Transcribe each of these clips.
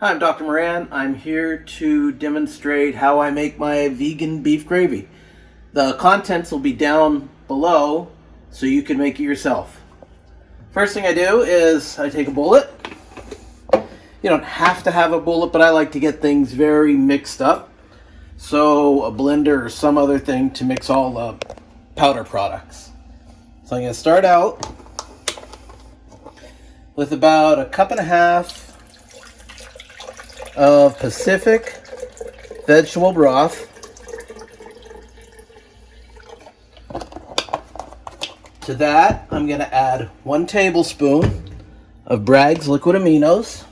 Hi, I'm Dr. Moran. I'm here to demonstrate how I make my vegan beef gravy. The contents will be down below so you can make it yourself. First thing I do is I take a bullet. You don't have to have a bullet, but I like to get things very mixed up. So a blender or some other thing to mix all the powder products. So I'm going to start out with about a cup and a half of Pacific vegetable broth. To that, I'm going to add 1 tablespoon of Bragg's liquid aminos.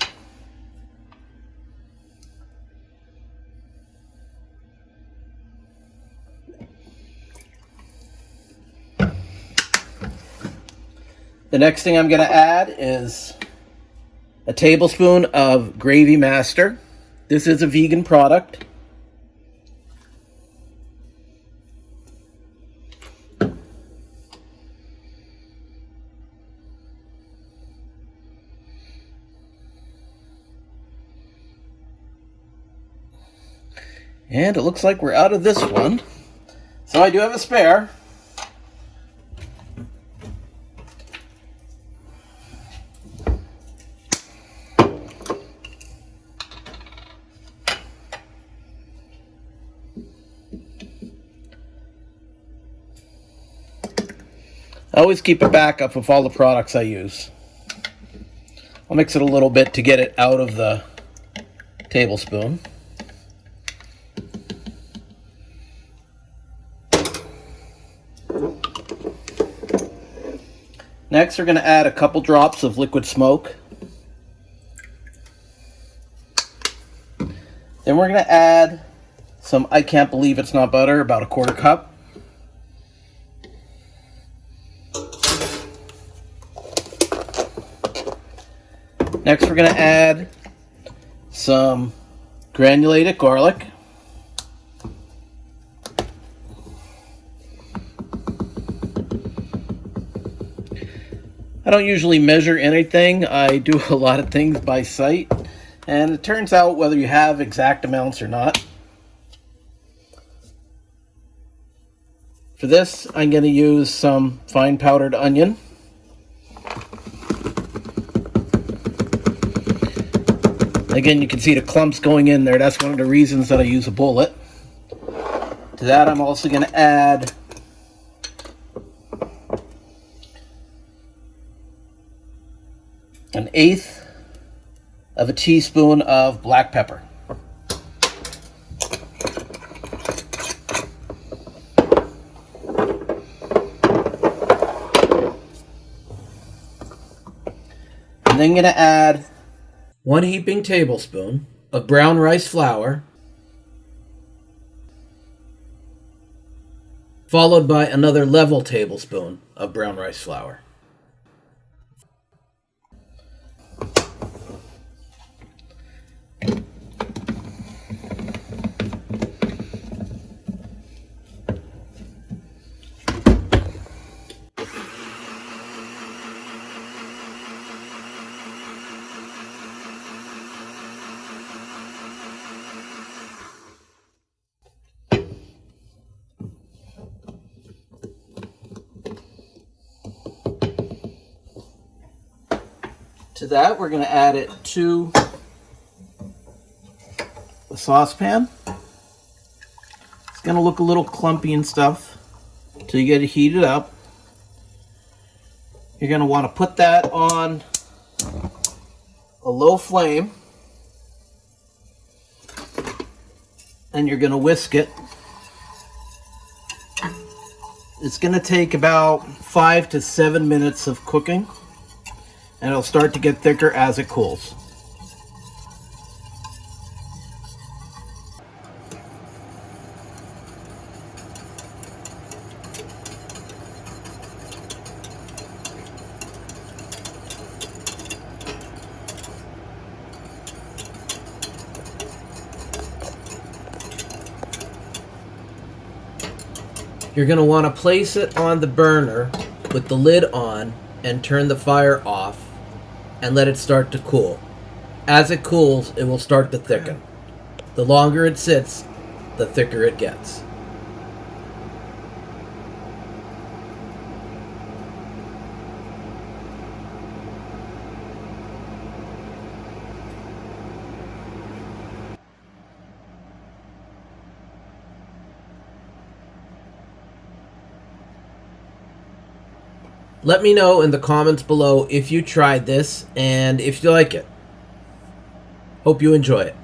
The next thing I'm going to add is a tablespoon of Gravy Master. This is a vegan product. And it looks like we're out of this one. So I do have a spare. I always keep a backup of all the products I use. I'll mix it a little bit to get it out of the tablespoon. Next, we're going to add a couple drops of liquid smoke. Then we're going to add some I Can't Believe It's Not Butter, about a 1/4 cup. Next, we're going to add some granulated garlic. I don't usually measure anything. I do a lot of things by sight, and it turns out whether you have exact amounts or not. For this, I'm going to use some fine powdered onion. Again, you can see the clumps going in there. That's one of the reasons that I use a bullet. To that, I'm also going to add an 1/8 of a teaspoon of black pepper. And then I'm going to add 1 heaping tablespoon of brown rice flour, followed by another level tablespoon of brown rice flour. To that, we're going to add it to the saucepan. It's going to look a little clumpy and stuff until you get it heated up. You're going to want to put that on a low flame, and you're going to whisk it. It's going to take about 5 to 7 minutes of cooking, and it'll start to get thicker as it cools. You're going to want to place it on the burner with the lid on and turn the fire off and let it start to cool. As it cools, it will start to thicken. The longer it sits, the thicker it gets. Let me know in the comments below if you tried this and if you like it. Hope you enjoy it.